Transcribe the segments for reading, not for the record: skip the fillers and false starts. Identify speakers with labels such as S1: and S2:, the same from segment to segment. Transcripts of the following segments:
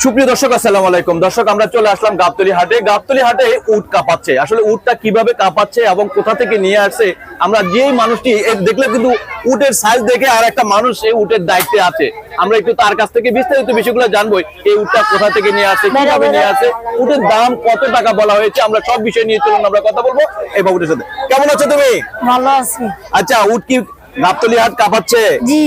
S1: সুপ্রিয় দর্শক, আসসালামু আলাইকুম। দর্শক, আমরা চলে আসলাম গাবতলী হাটে। গাবতলী হাটে উট কাঁপাচ্ছে। আসলে উটটা কিভাবে কাঁপাচ্ছে এবং কোথা থেকে নিয়ে আসছে, আমরা যেই মানুষটি দেখলে কিন্তু উটের সাইজ দেখে আর একটা মানুষ এই উটের দায়িত্বে আছে, আমরা একটু তার কাছ থেকে বিস্তারিত বিষয়গুলো জানবো। এই উটটা কোথা থেকে নিয়ে আসছে, কিভাবে নিয়ে আসছে, উটের দাম কত টাকা বলা হয়েছে, আমরা সব বিষয় নিয়ে চলুন আমরা কথা বলবো এই বাবুটির সাথে। কেমন আছো তুমি?
S2: ভালো আছি।
S1: আচ্ছা, উট কি গাবতলী হাট কাঁপাচ্ছে?
S2: জি।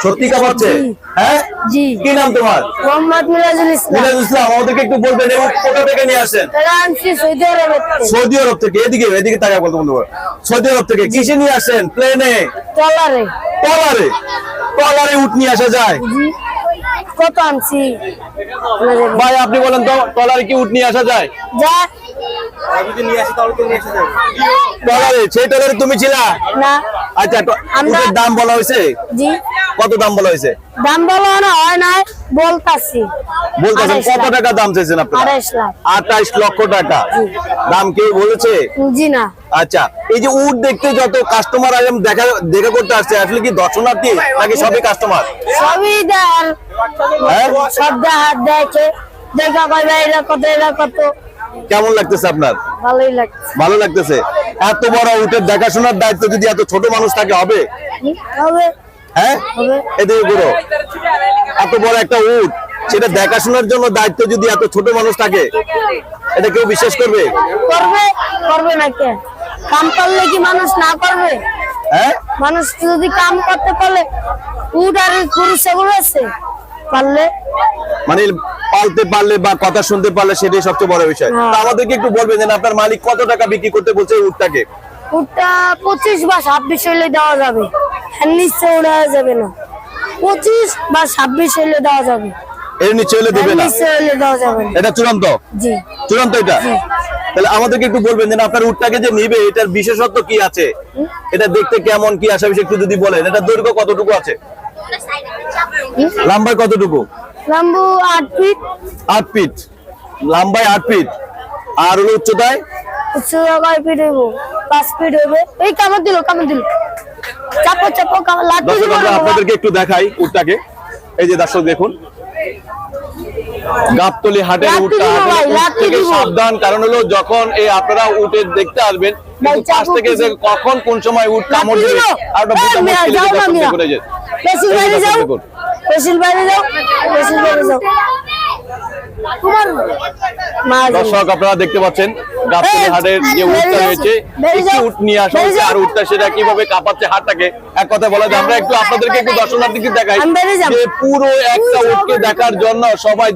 S1: সত্যি কাঁপাচ্ছে? হ্যাঁ
S2: জি।
S1: কি নাম তোমার?
S2: মোহাম্মদ মিরাজুল ইসলাম।
S1: মিরাজুল ইসলাম, আমাদেরকে একটু বলবেন এই উট কোথা থেকে নিয়ে আসেন?
S2: এটা আনছি সৌদি আরব থেকে।
S1: সৌদি আরব থেকে। এদিকে তাকায় বলতে বলবো। সৌদি আরব থেকে কিসে নিয়ে আসেন? প্লেনে?
S2: ট্রলারে।
S1: ট্রলারে? ট্রলারে উট নিয়ে আসা যায়?
S2: জি। কত আনছি?
S1: ভাই আপনি বলেন তো, ট্রলারে কি উট নিয়ে আসা যায়?
S2: যা।
S1: ট্রলারে? সেই ট্রলারে তুমি ছিলা?
S2: না।
S1: আচ্ছা,
S2: আমরা-
S1: উটের দাম বলা হয়েছে?
S2: জি।
S1: কত দাম বলা হয়েছে?
S2: দাম বলো না, হয় না, বলতাছি।
S1: বলতেছেন
S2: 28
S1: কত
S2: লাখ।
S1: টাকা দাম চাইছেন আপনারা?
S2: 28 লাখ।
S1: 28 লক্ষ টাকা দাম কেউ বলেছে?
S2: জি না।
S1: আচ্ছা, এই যে উট দেখতে যত কাস্টমার দেখা করতে আসছে, আসলে কি দর্শনার্থী নাকি সবই কাস্টমার?
S2: সবই দেয়।
S1: হ্যাঁ?
S2: সব হাত দেখে দেখা কইবে এটা কত এটা কত।
S1: কেমন লাগতেছে আপনার?
S2: ভালোই লাগছে।
S1: ভালো লাগতেছে। এত বড় উটের দেখাশোনার দায়িত্ব যদি এত ছোট মানুষ থাকে হবে?
S2: হবে।
S1: হ্যাঁ,
S2: হবে।
S1: এদিকে ঘুরো। এত বড় একটা উট, সেটা দেখাশোনার জন্য দায়িত্ব যদি এত ছোট মানুষ থাকে, এটা কেউ বিশ্বাস করবে?
S2: করবে। করবে না কে? কাম করলে কি মানুষ না করবে?
S1: হ্যাঁ,
S2: মানুষ যদি কাম করতে পারলে উট আর গরু ছাগল আছে পারলে
S1: মানে পালতে পারলে বা কথা শুনতে পারলে সেটাই সবচেয়ে বড় বিষয়।
S2: হ্যাঁ।
S1: তা আমাদেরকে একটু বলবেন যে আপনার মালিক কত টাকা বিক্রি করতে বলছে এই উটটাকে?
S2: উটটা 25 বা 26 হইলে দেওয়া যাবে, এর নিচে ওরা যাবে না। 25 বা 26 হইলে দেওয়া যাবে,
S1: এর নিচে হলে
S2: এর
S1: দেবে না?
S2: নিচে হইলে দেওয়া যাবে না।
S1: এটা চূড়ান্ত?
S2: জি।
S1: চূড়ান্ত এটা? তাহলে আমাদেরকে একটু বলবেন যে আপনার উটটাকে যে নিবে এটার বিশেষত্ব কি আছে, এটা দেখতে কেমন, কি আশা বিষয় একটু যদি বলেন। এটা দৈর্ঘ্য কতটুকু আছে, লম্বায় কতটুকু?
S2: লম্বু 8 ফিট,
S1: 8 ফিট লম্বায়, 8 ফিট। আর হলো উচ্চতায়?
S2: উচ্চতা কয় ফিট হইব? 5 ফিট হইবে। এই কামড় দিল চাপো চাপো লাঠি
S1: দর্শক,
S2: দিব
S1: আমরা
S2: না।
S1: আপনাদেরকে একটু দেখাই উটটাকে। এই যে দর্শক দেখুন, গাবতলী হাটের
S2: লাঠি
S1: উটটা
S2: দিব ভাই,
S1: উট
S2: লাঠি
S1: থেকে
S2: দিব।
S1: সাবধান। কারণ হলো যখন এই আপনারা উটের দেখতে আসবেন, কিন্তু
S2: চাপো
S1: পাশ থেকে যে কখন কোন সময় উট কামড়
S2: লাঠি
S1: দিবে
S2: দিব।
S1: আর একটা বুটা
S2: মিয়া,
S1: মুশকিল
S2: যাও না
S1: দর্শক
S2: মিয়া।
S1: করে যায়।
S2: পেশির
S1: এই যে
S2: বাইরে
S1: দর্শক
S2: যাও,
S1: দেখুন।
S2: পেশির বাইরে যাও, পেশির বাইরে যাও। তোমার মা যাও।
S1: দর্শক, আপনারা দেখতে পাচ্ছেন গাবতলী হাটের যে উটটা রয়েছে, একটি উট নিয়ে আসা হচ্ছে। আর উটটা সেটা কিভাবে কাঁপাচ্ছে হাটটাকে, এক কথা বলা যায়। আমরা একটু আপনাদেরকে একটু দর্শনার্থীকে দেখাই
S2: আমি বাইরে যাবো।
S1: যে পুরো একটা উটকে দেখার জন্য সবাই